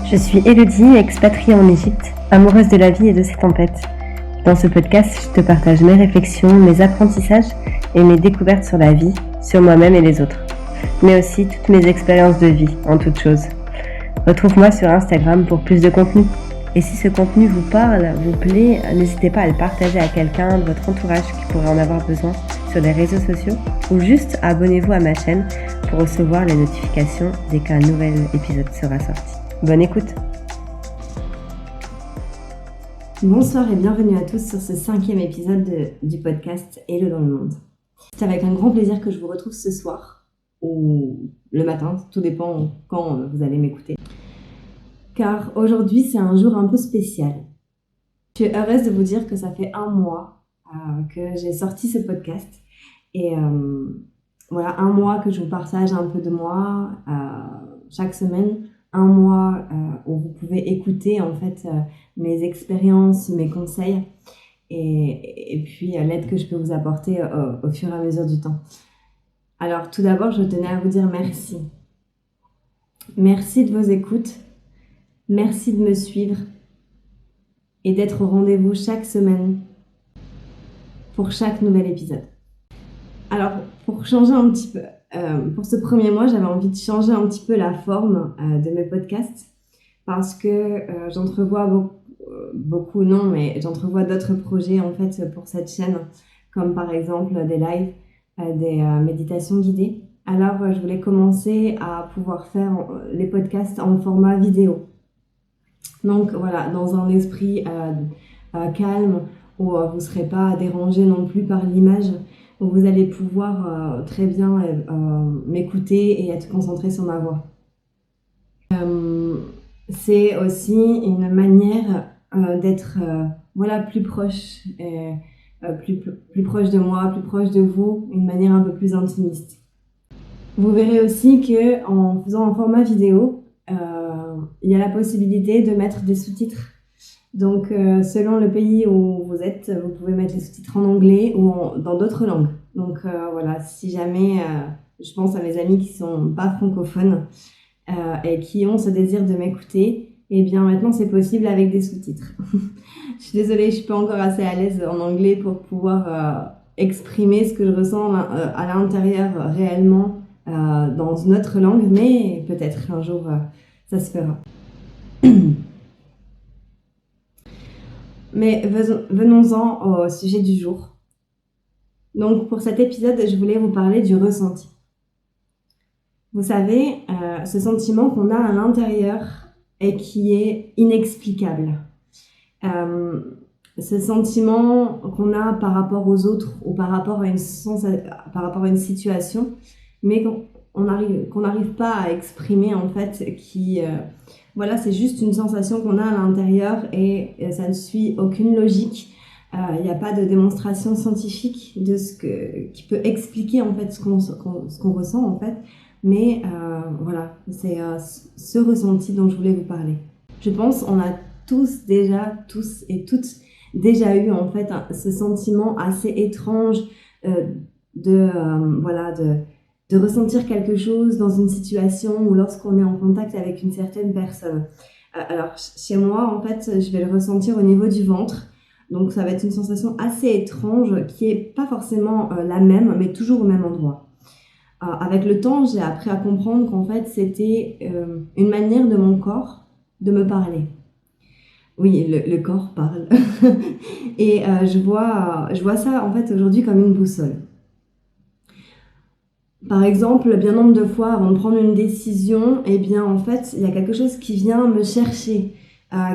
Je suis Elodie, expatriée en Égypte, amoureuse de la vie et de ses tempêtes. Dans ce podcast, je te partage mes réflexions, mes apprentissages et mes découvertes sur la vie, sur moi-même et les autres, mais aussi toutes mes expériences de vie en toutes choses. Retrouve-moi sur Instagram pour plus de contenu. Et si ce contenu vous parle, vous plaît, n'hésitez pas à le partager à quelqu'un de votre entourage qui pourrait en avoir besoin sur les réseaux sociaux ou juste abonnez-vous à ma chaîne pour recevoir les notifications dès qu'un nouvel épisode sera sorti. Bonne écoute! Bonsoir et bienvenue à tous sur ce 5e épisode du podcast Hello dans le monde. C'est avec un grand plaisir que je vous retrouve ce soir ou le matin, tout dépend quand vous allez m'écouter. Car aujourd'hui c'est un jour un peu spécial. Je suis heureuse de vous dire que ça fait un mois que j'ai sorti ce podcast et voilà, un mois que je vous partage un peu de moi chaque semaine, un mois où vous pouvez écouter en fait mes expériences, mes conseils et puis l'aide que je peux vous apporter au fur et à mesure du temps. Alors tout d'abord, je tenais à vous dire merci. Merci de vos écoutes. Merci de me suivre et d'être au rendez-vous chaque semaine pour chaque nouvel épisode. Alors, pour changer un petit peu, pour ce premier mois, j'avais envie de changer un petit peu la forme de mes podcasts parce que j'entrevois beaucoup, non, mais j'entrevois d'autres projets en fait pour cette chaîne, comme par exemple des lives, des méditations guidées. Alors, je voulais commencer à pouvoir faire les podcasts en format vidéo. Donc voilà, dans un esprit calme où vous ne serez pas dérangé non plus par l'image, où vous allez pouvoir très bien m'écouter et être concentré sur ma voix. C'est aussi une manière d'être plus proche, plus proche de moi, plus proche de vous, une manière un peu plus intimiste. Vous verrez aussi qu'en faisant un format vidéo, il y a la possibilité de mettre des sous-titres. Donc, selon le pays où vous êtes, vous pouvez mettre les sous-titres en anglais ou dans d'autres langues. Donc, voilà, si jamais je pense à mes amis qui sont pas francophones et qui ont ce désir de m'écouter, eh bien, maintenant, c'est possible avec des sous-titres. Je suis désolée, je suis pas encore assez à l'aise en anglais pour pouvoir exprimer ce que je ressens à l'intérieur réellement dans une autre langue, mais peut-être un jour, ça se fera. Mais venons-en au sujet du jour. Donc pour cet épisode, je voulais vous parler du ressenti. Vous savez, ce sentiment qu'on a à l'intérieur et qui est inexplicable. Ce sentiment qu'on a par rapport aux autres ou par rapport à une situation, mais qu'on n'arrive pas à exprimer en fait, c'est juste une sensation qu'on a à l'intérieur et ça ne suit aucune logique. Il n'y a pas de démonstration scientifique de qui peut expliquer en fait ce qu'on ressent en fait. Mais c'est ce ressenti dont je voulais vous parler. Je pense on a tous et toutes déjà eu en fait ce sentiment assez étrange de ressentir quelque chose dans une situation ou lorsqu'on est en contact avec une certaine personne. Alors, chez moi, en fait, je vais le ressentir au niveau du ventre. Donc, ça va être une sensation assez étrange qui est pas forcément la même, mais toujours au même endroit. Avec le temps, j'ai appris à comprendre qu'en fait, c'était une manière de mon corps de me parler. Oui, le corps parle. Et je vois ça, en fait, aujourd'hui comme une boussole. Par exemple, bien nombre de fois, avant de prendre une décision, eh bien, en fait, il y a quelque chose qui vient me chercher,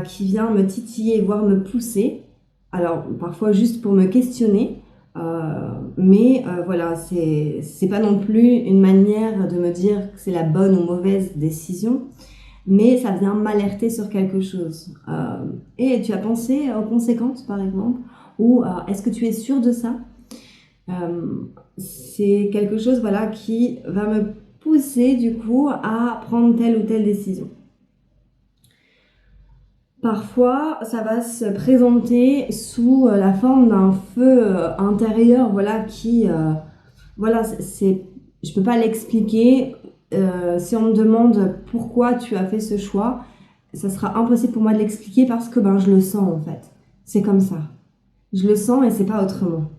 qui vient me titiller, voire me pousser. Alors, parfois juste pour me questionner, mais c'est pas non plus une manière de me dire que c'est la bonne ou mauvaise décision, mais ça vient m'alerter sur quelque chose. Et tu as pensé aux conséquences, par exemple, ou est-ce que tu es sûr de ça ? C'est quelque chose qui va me pousser du coup à prendre telle ou telle décision. Parfois, ça va se présenter sous la forme d'un feu intérieur, je peux pas l'expliquer. Si on me demande pourquoi tu as fait ce choix, ça sera impossible pour moi de l'expliquer parce que je le sens en fait. C'est comme ça. Je le sens et c'est pas autrement.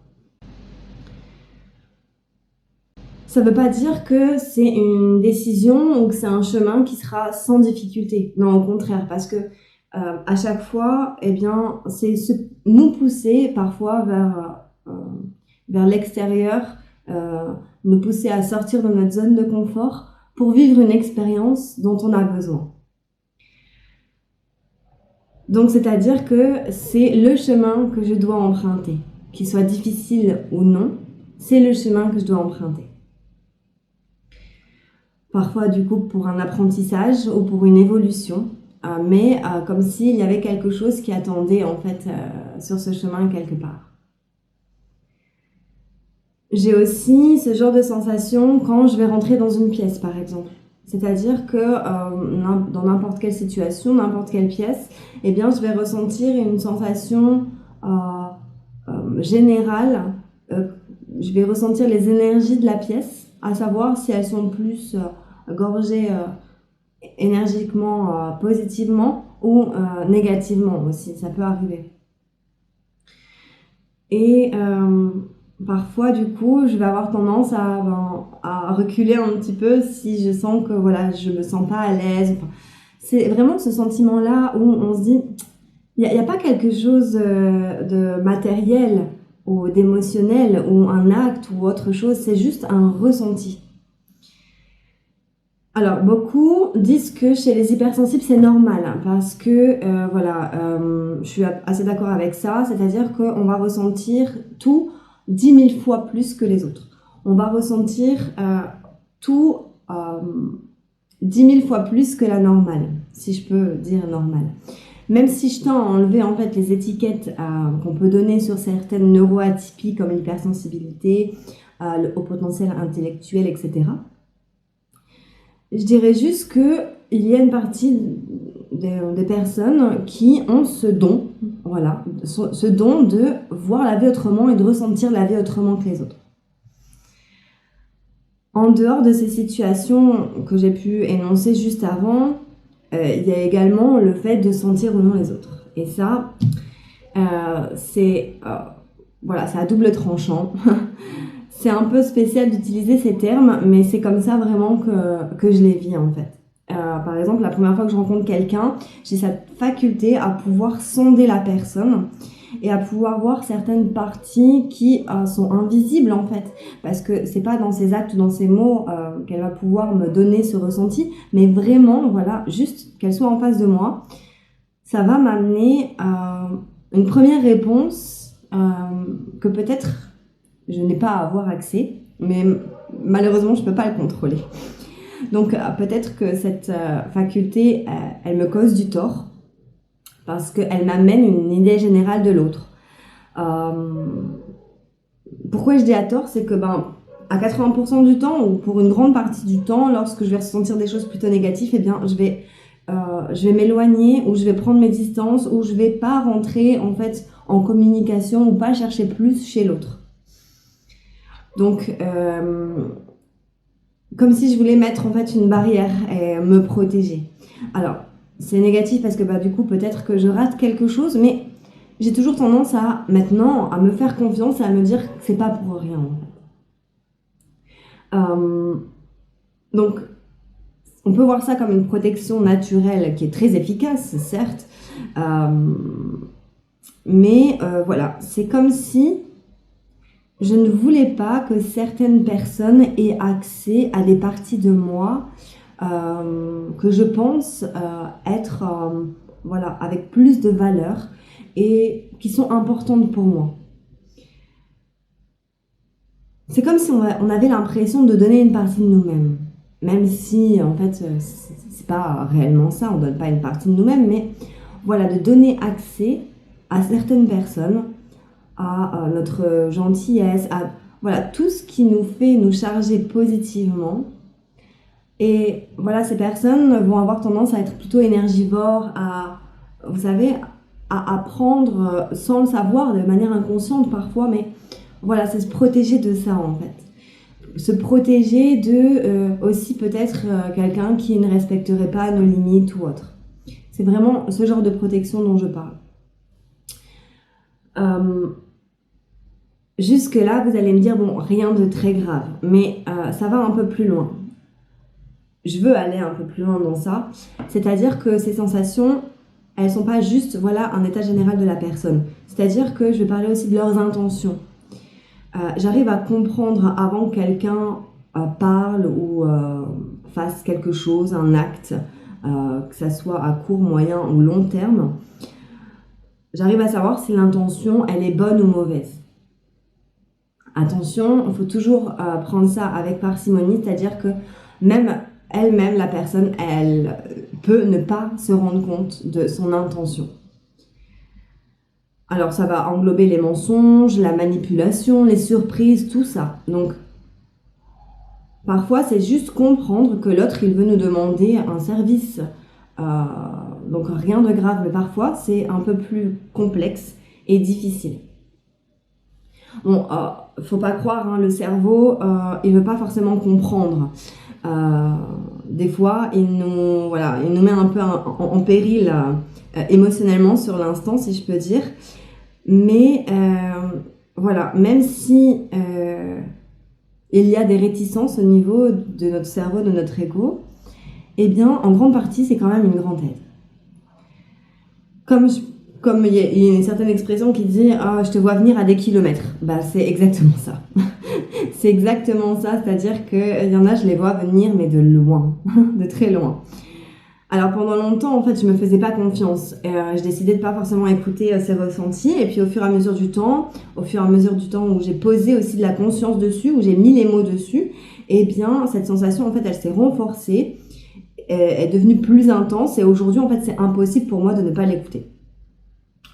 Ça veut pas dire que c'est une décision ou que c'est un chemin qui sera sans difficulté. Non, au contraire, parce que à chaque fois, c'est nous pousser parfois vers l'extérieur, nous pousser à sortir de notre zone de confort pour vivre une expérience dont on a besoin. Donc, c'est-à-dire que c'est le chemin que je dois emprunter. Qu'il soit difficile ou non, c'est le chemin que je dois emprunter. Parfois, du coup, pour un apprentissage ou pour une évolution, mais comme s'il y avait quelque chose qui attendait, en fait, sur ce chemin quelque part. J'ai aussi ce genre de sensation quand je vais rentrer dans une pièce, par exemple. C'est-à-dire que dans n'importe quelle situation, n'importe quelle pièce, je vais ressentir une sensation générale. Je vais ressentir les énergies de la pièce, à savoir si elles sont plus gorgées énergiquement, positivement ou négativement aussi. Ça peut arriver. Et parfois, du coup, je vais avoir tendance à reculer un petit peu si je sens que je me sens pas à l'aise. Enfin, c'est vraiment ce sentiment-là où on se dit, il n'y a pas quelque chose de matériel ou d'émotionnel ou un acte ou autre chose, c'est juste un ressenti. Alors, beaucoup disent que chez les hypersensibles, c'est normal parce que, je suis assez d'accord avec ça, c'est-à-dire qu'on va ressentir tout 10 000 fois plus que les autres. On va ressentir tout 10 000 fois plus que la normale, si je peux dire normale. Même si je tends à enlever en fait les étiquettes qu'on peut donner sur certaines neuroatypies comme l'hypersensibilité, le haut potentiel intellectuel, etc. Je dirais juste qu'il y a une partie des personnes qui ont ce don, ce don de voir la vie autrement et de ressentir la vie autrement que les autres. En dehors de ces situations que j'ai pu énoncer juste avant, il y a également le fait de sentir ou non les autres. Et ça, c'est à double tranchant. C'est un peu spécial d'utiliser ces termes, mais c'est comme ça vraiment que je les vis en fait. Par exemple, la première fois que je rencontre quelqu'un, j'ai cette faculté à pouvoir sonder la personne et à pouvoir voir certaines parties qui sont invisibles en fait. Parce que c'est pas dans ses actes ou dans ses mots qu'elle va pouvoir me donner ce ressenti, mais vraiment, juste qu'elle soit en face de moi, ça va m'amener à une première réponse que peut-être je n'ai pas à avoir accès, mais malheureusement, je ne peux pas le contrôler. Donc, peut-être que cette faculté, elle me cause du tort, parce qu'elle m'amène une idée générale de l'autre. Pourquoi je dis à tort, c'est que à 80% du temps, ou pour une grande partie du temps, lorsque je vais ressentir des choses plutôt négatives, je vais m'éloigner, ou je vais prendre mes distances, ou je ne vais pas rentrer en fait en communication, ou pas chercher plus chez l'autre. Donc, comme si je voulais mettre en fait une barrière et me protéger. Alors, c'est négatif parce que du coup, peut-être que je rate quelque chose, mais j'ai toujours tendance maintenant à me faire confiance et à me dire que c'est pas pour rien. En fait. Donc, on peut voir ça comme une protection naturelle qui est très efficace, certes, mais c'est comme si je ne voulais pas que certaines personnes aient accès à des parties de moi que je pense être avec plus de valeur et qui sont importantes pour moi. C'est comme si on avait l'impression de donner une partie de nous-mêmes. Même si, en fait, c'est pas réellement ça, on donne pas une partie de nous-mêmes, mais de donner accès à certaines personnes, à notre gentillesse, à tout ce qui nous fait nous charger positivement. Et ces personnes vont avoir tendance à être plutôt énergivores, à prendre sans le savoir, de manière inconsciente parfois, mais c'est se protéger de ça en fait. Se protéger de aussi peut-être quelqu'un qui ne respecterait pas nos limites ou autre. C'est vraiment ce genre de protection dont je parle. Jusque-là, vous allez me dire, bon, rien de très grave, mais ça va un peu plus loin. Je veux aller un peu plus loin dans ça, c'est-à-dire que ces sensations, elles sont pas juste, voilà, un état général de la personne. C'est-à-dire que je vais parler aussi de leurs intentions. J'arrive à comprendre avant que quelqu'un parle ou fasse quelque chose, un acte, que ça soit à court, moyen ou long terme. J'arrive à savoir si l'intention, elle est bonne ou mauvaise. Attention, il faut toujours prendre ça avec parcimonie, c'est-à-dire que même elle-même, la personne, elle peut ne pas se rendre compte de son intention. Alors ça va englober les mensonges, la manipulation, les surprises, tout ça. Donc parfois c'est juste comprendre que l'autre il veut nous demander un service. Donc rien de grave, mais parfois c'est un peu plus complexe et difficile. Bon, faut pas croire, hein, le cerveau, il veut pas forcément comprendre. Des fois, il nous met un peu en péril émotionnellement sur l'instant, si je peux dire. Mais voilà, même si il y a des réticences au niveau de notre cerveau, de notre ego, eh bien, en grande partie, c'est quand même une grande aide. Comme il y a une certaine expression qui dit « Ah, je te vois venir à des kilomètres ». Bah, c'est exactement ça. C'est exactement ça, c'est-à-dire qu'il y en a, je les vois venir, mais de loin, de très loin. Alors pendant longtemps, en fait, je me faisais pas confiance. Je décidais de pas forcément écouter ces ressentis. Et puis au fur et à mesure du temps où j'ai posé aussi de la conscience dessus, où j'ai mis les mots dessus, eh bien cette sensation, en fait, elle s'est renforcée, est devenue plus intense. Et aujourd'hui, en fait, c'est impossible pour moi de ne pas l'écouter.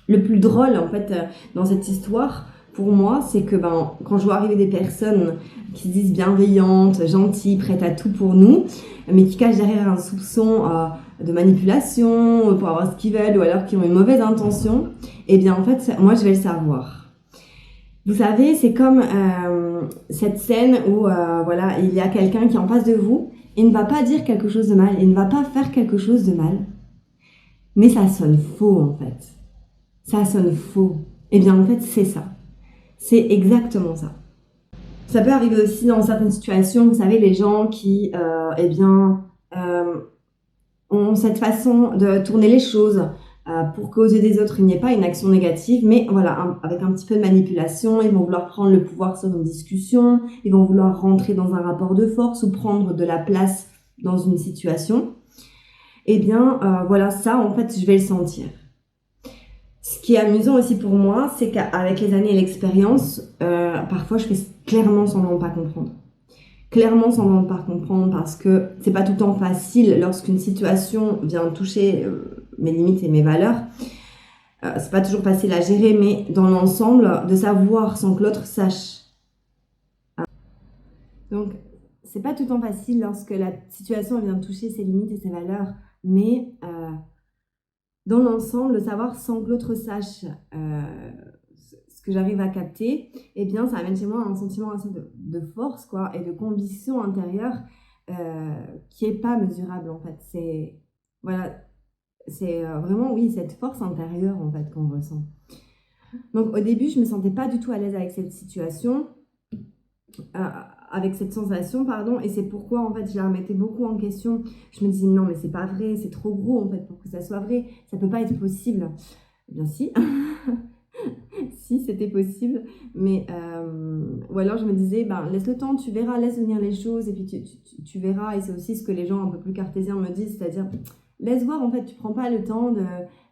Le plus drôle, en fait, dans cette histoire, pour moi, c'est que quand je vois arriver des personnes qui se disent bienveillantes, gentilles, prêtes à tout pour nous, mais qui cachent derrière un soupçon de manipulation pour avoir ce qu'ils veulent ou alors qui ont une mauvaise intention, eh bien en fait, moi je vais le savoir. Vous savez, c'est comme cette scène où voilà, il y a quelqu'un qui est en face de vous, il ne va pas dire quelque chose de mal, il ne va pas faire quelque chose de mal, mais ça sonne faux en fait. Ça sonne faux. Eh bien en fait, c'est ça. C'est exactement ça. Ça peut arriver aussi dans certaines situations, vous savez, les gens qui, ont cette façon de tourner les choses pour qu'aux yeux des autres, il n'y ait pas une action négative, mais voilà, avec un petit peu de manipulation, ils vont vouloir prendre le pouvoir sur une discussion, ils vont vouloir rentrer dans un rapport de force ou prendre de la place dans une situation. Eh bien, voilà, ça, en fait, je vais le sentir. Ce qui est amusant aussi pour moi, c'est qu'avec les années et l'expérience, parfois je fais clairement semblant de pas comprendre. Clairement semblant de pas comprendre parce que c'est pas tout le temps facile lorsqu'une situation vient toucher mes limites et mes valeurs. C'est pas toujours facile à gérer, mais dans l'ensemble, de savoir sans que l'autre sache. Donc, c'est pas tout le temps facile lorsque la situation vient toucher ses limites et ses valeurs, mais dans l'ensemble, de savoir sans que l'autre sache ce que j'arrive à capter, eh bien, ça amène chez moi un sentiment assez de force, quoi, et de conviction intérieure qui est pas mesurable, en fait. C'est vraiment, oui, cette force intérieure, en fait, qu'on ressent. Donc, au début, je me sentais pas du tout à l'aise avec cette situation, avec cette sensation, pardon, et c'est pourquoi, en fait, je la remettais beaucoup en question. Je me disais, non, mais c'est pas vrai, c'est trop gros, en fait, pour que ça soit vrai. Ça peut pas être possible. Eh bien, si. Si c'était possible, mais ou alors je me disais laisse le temps, tu verras, laisse venir les choses et puis tu verras. Et c'est aussi ce que les gens un peu plus cartésiens me disent, c'est-à-dire laisse voir, en fait, tu prends pas le temps de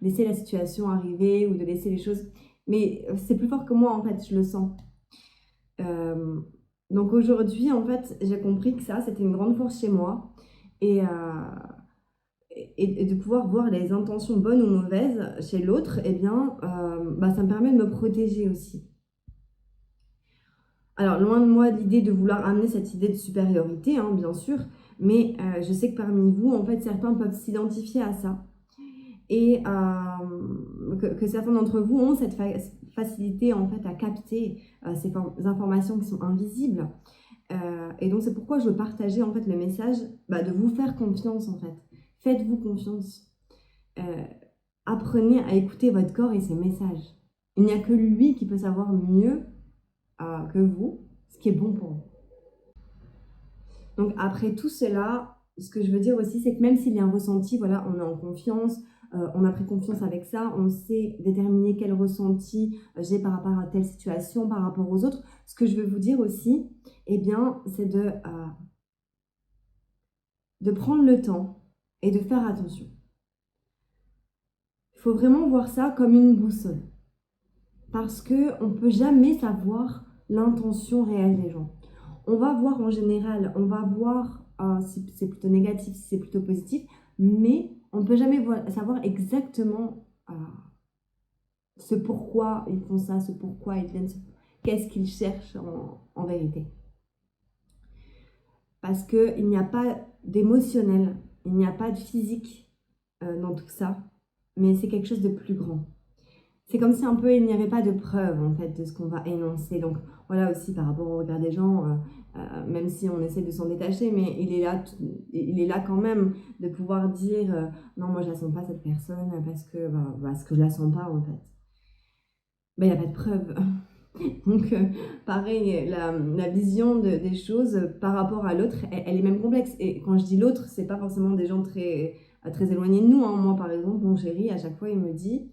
laisser la situation arriver ou de laisser les choses, mais c'est plus fort que moi, en fait, je le sens. Donc aujourd'hui, en fait, j'ai compris que ça c'était une grande force chez moi, et de pouvoir voir les intentions bonnes ou mauvaises chez l'autre, eh bien, ça me permet de me protéger aussi. Alors, loin de moi l'idée de vouloir amener cette idée de supériorité, hein, bien sûr, mais je sais que parmi vous, en fait, certains peuvent s'identifier à ça. Et que certains d'entre vous ont cette facilité, en fait, à capter ces informations qui sont invisibles. Et donc, c'est pourquoi je veux partager, en fait, le message de vous faire confiance, en fait. Faites-vous confiance. apprenez à écouter votre corps et ses messages. Il n'y a que lui qui peut savoir mieux que vous ce qui est bon pour vous. Donc après tout cela, ce que je veux dire aussi, c'est que même s'il y a un ressenti, voilà, on est en confiance, on a pris confiance avec ça, on sait déterminer quel ressenti j'ai par rapport à telle situation, par rapport aux autres. Ce que je veux vous dire aussi, eh bien, c'est de prendre le temps et de faire attention. Il faut vraiment voir ça comme une boussole. Parce qu'on ne peut jamais savoir l'intention réelle des gens. On va voir en général, on va voir si c'est plutôt négatif, si c'est plutôt positif, mais on ne peut jamais savoir exactement ce pourquoi ils font ça, ce pourquoi ils viennent, qu'est-ce qu'ils cherchent en vérité. Parce qu'il n'y a pas d'émotionnel, il n'y a pas de physique dans tout ça, mais c'est quelque chose de plus grand. C'est comme si un peu il n'y avait pas de preuve en fait de ce qu'on va énoncer. Donc voilà aussi par rapport au regard des gens, même si on essaie de s'en détacher, mais il est là quand même de pouvoir dire non, moi je la sens pas cette personne parce que je la sens pas en fait. Il n'y a pas de preuve. Donc pareil, la vision des choses par rapport à l'autre, elle est même complexe. Et quand je dis l'autre, c'est pas forcément des gens très éloignés de nous. Hein. Moi par exemple, mon chéri, à chaque fois il me dit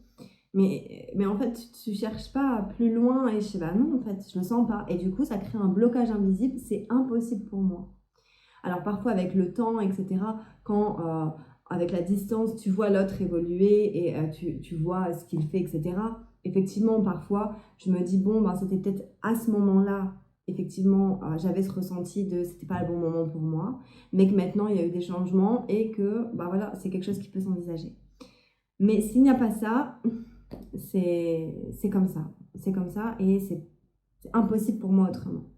mais en fait, tu cherches pas plus loin et je sais, bah non, en fait, je me sens pas. Et du coup, ça crée un blocage invisible, c'est impossible pour moi. Alors parfois, avec le temps, etc., quand avec la distance, tu vois l'autre évoluer et tu vois ce qu'il fait, etc., effectivement, parfois, je me dis, bon, ben, c'était peut-être à ce moment-là, effectivement, j'avais ce ressenti de c'était pas le bon moment pour moi, mais que maintenant, il y a eu des changements et que, bah voilà, c'est quelque chose qui peut s'envisager. Mais s'il n'y a pas ça, c'est comme ça. C'est comme ça et c'est impossible pour moi autrement.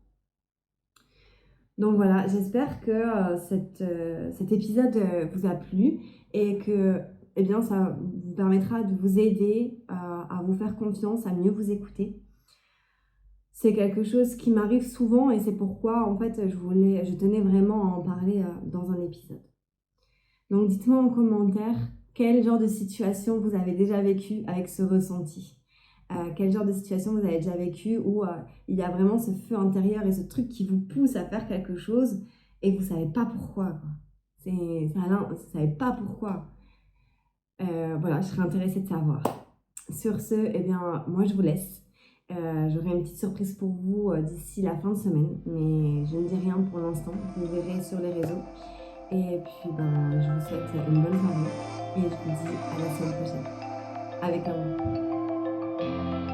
Donc voilà, j'espère que cet épisode vous a plu et que eh bien, ça vous permettra de vous aider à vous faire confiance, à mieux vous écouter. C'est quelque chose qui m'arrive souvent et c'est pourquoi en fait je tenais vraiment à en parler dans un épisode. Donc dites-moi en commentaire quel genre de situation vous avez déjà vécu avec ce ressenti. Quel genre de situation vous avez déjà vécu où il y a vraiment ce feu intérieur et ce truc qui vous pousse à faire quelque chose et vous ne savez pas pourquoi. Vous ne savez pas pourquoi. Voilà, je serais intéressée de savoir. Sur ce, eh bien, moi je vous laisse. J'aurai une petite surprise pour vous d'ici la fin de semaine, mais je ne dis rien pour l'instant. Vous verrez sur les réseaux. Et puis, je vous souhaite une bonne soirée et je vous dis à la semaine prochaine. Avec amour.